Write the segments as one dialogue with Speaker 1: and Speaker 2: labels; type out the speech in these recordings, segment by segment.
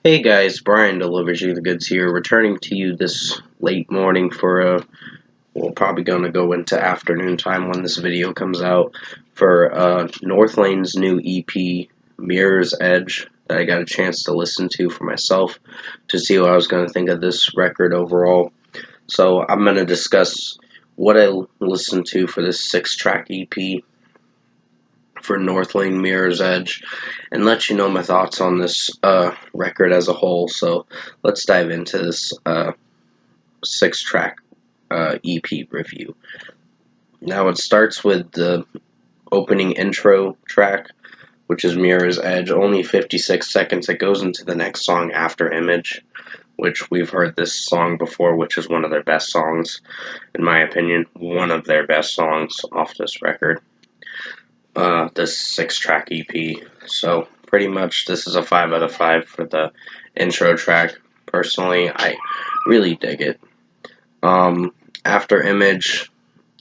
Speaker 1: Hey guys, Brian delivers you the goods here, returning to you this late morning for we're probably gonna go into afternoon time when this video comes out for Northlane's new EP, Mirror's Edge, that I got a chance to listen to for myself to see what I was gonna think of this record overall. So I'm gonna discuss what I listened to for this 6-track EP for Northlane Mirror's Edge and let you know my thoughts on this record as a whole. So let's dive into this 6-track EP review. Now it starts with the opening intro track, which is Mirror's Edge, only 56 seconds. It goes into the next song after Image, which we've heard this song before, which is one of their best songs, in my opinion, one of their best songs off this record. This 6-track EP. So pretty much this is a 5 out of 5 for the intro track. Personally, I really dig it. After Image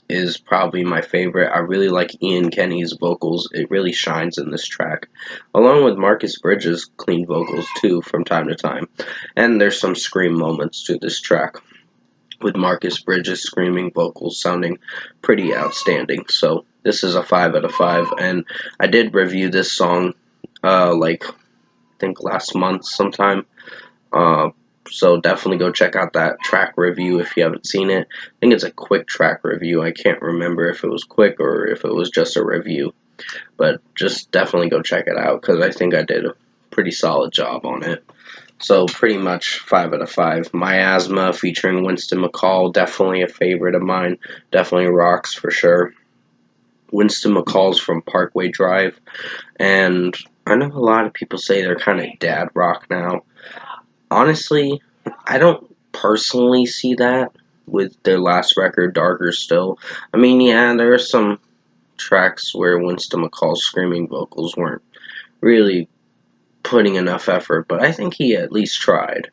Speaker 1: is probably my favorite. I really like Ian Kenny's vocals. It really shines in this track, along with Marcus Bridges' clean vocals too from time to time. And there's some scream moments to this track, with Marcus Bridges' screaming vocals sounding pretty outstanding. So this is a 5 out of 5, and I did review this song I think last month sometime. So definitely go check out that track review if you haven't seen it. I think it's a quick track review. I can't remember if it was quick or if it was just a review, but just definitely go check it out because I think I did a pretty solid job on it. So pretty much 5 out of 5. Miasma featuring Winston McCall, definitely a favorite of mine. Definitely rocks for sure. Winston McCall's from Parkway Drive, and I know a lot of people say they're kind of dad rock now. Honestly, I don't personally see that with their last record, Darker Still. I mean, yeah, there are some tracks where Winston McCall's screaming vocals weren't really putting enough effort, but I think he at least tried.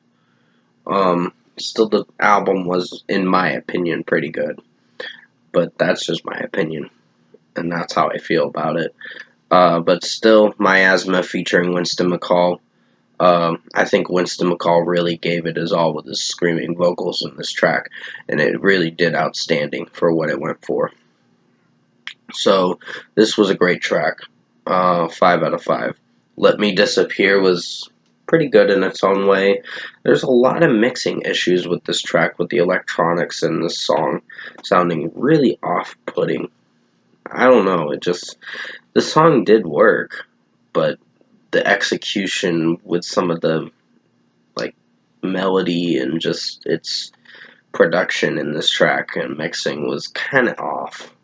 Speaker 1: Still, the album was, in my opinion, pretty good, but that's just my opinion, and that's how I feel about it. But still, Miasma featuring Winston McCall. I think Winston McCall really gave it his all with his screaming vocals in this track, and it really did outstanding for what it went for. So, this was a great track. 5 out of 5. Let Me Disappear was pretty good in its own way. There's a lot of mixing issues with this track, with the electronics in this song sounding really off-putting. I don't know, the song did work, but the execution with some of the, melody and just its production in this track and mixing was kind of off.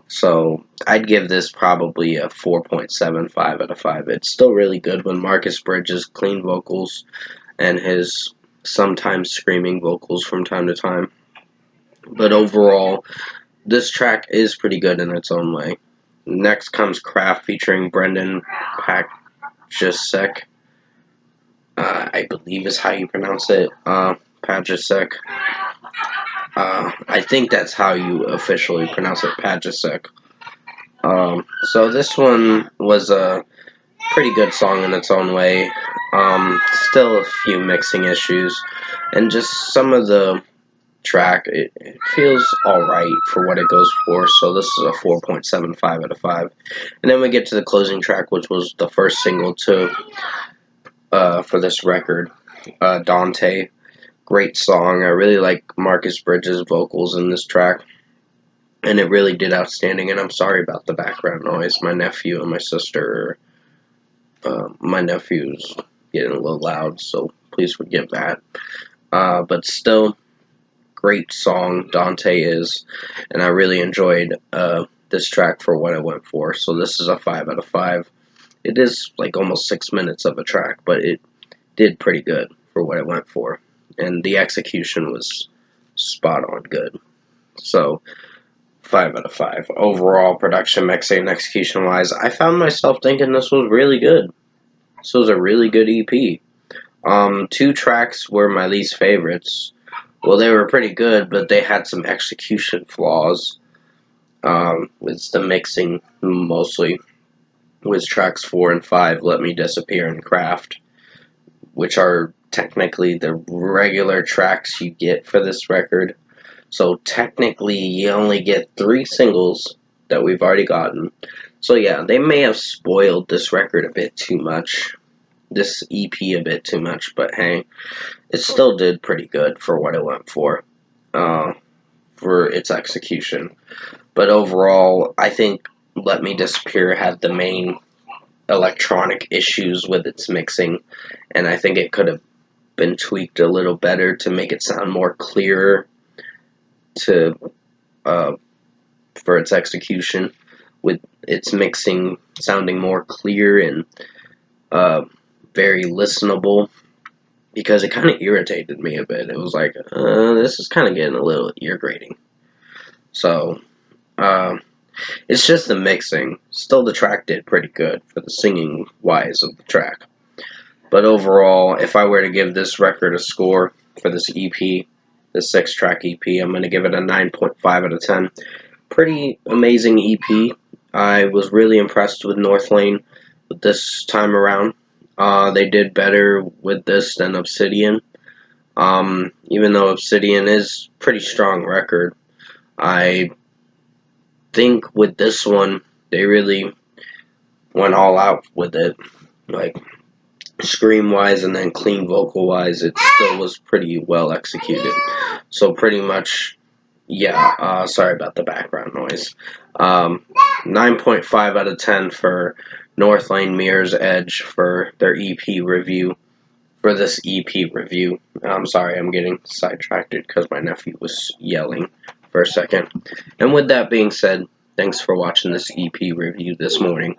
Speaker 1: So I'd give this probably a 4.75 out of 5. It's still really good when Marcus Bridges' clean vocals and his sometimes screaming vocals from time to time. But overall, this track is pretty good in its own way. Next comes Craft featuring Brendan Pajacek. I believe is how you pronounce it. Pajacek. I think that's how you officially pronounce it, Pajacek. So this one was a pretty good song in its own way. Still a few mixing issues, and just some of the track, it feels alright for what it goes for, so this is a 4.75 out of 5. And then we get to the closing track, which was the first single for this record, Dante. Great song. I really like Marcus Bridges' vocals in this track, and it really did outstanding. And I'm sorry about the background noise. My nephew and my sister, my nephew's getting a little loud, so please forgive that. But still, great song Dante is, and I really enjoyed this track for what it went for. So this is a 5 out of 5. It is like almost 6 minutes of a track, but it did pretty good for what it went for, and the execution was spot on good. So 5 out of 5. Overall, production, mixing, and execution wise, I found myself thinking this was really good. This was a really good EP. 2 tracks were my least favorites. Well, they were pretty good, but they had some execution flaws. With the mixing mostly. With tracks 4 and 5, Let Me Disappear and Craft, which are technically the regular tracks you get for this record. So technically, you only get 3 singles that we've already gotten. So yeah, they may have spoiled this record a bit too much, this EP a bit too much, but hey, it still did pretty good for what it went for its execution. But overall, I think Let Me Disappear had the main electronic issues with its mixing, and I think it could have been tweaked a little better to make it sound more clearer to uh, for its execution, with its mixing sounding more clear and very listenable, because it kind of irritated me a bit. It was like, this is kind of getting a little ear grating. So, it's just the mixing. Still, the track did pretty good for the singing wise of the track. But overall, if I were to give this record a score for this EP, the 6-track EP, I'm going to give it a 9.5 out of 10. Pretty amazing EP. I was really impressed with Northlane this time around. They did better with this than Obsidian. Even though Obsidian is a pretty strong record, I think with this one, they really went all out with it. Like, scream-wise and then clean vocal-wise, it still was pretty well executed. So pretty much, yeah, sorry about the background noise. 9.5 out of 10 for Northlane Mirror's Edge for their EP review. For this EP review. I'm sorry, I'm getting sidetracked because my nephew was yelling for a second. And with that being said, thanks for watching this EP review this morning.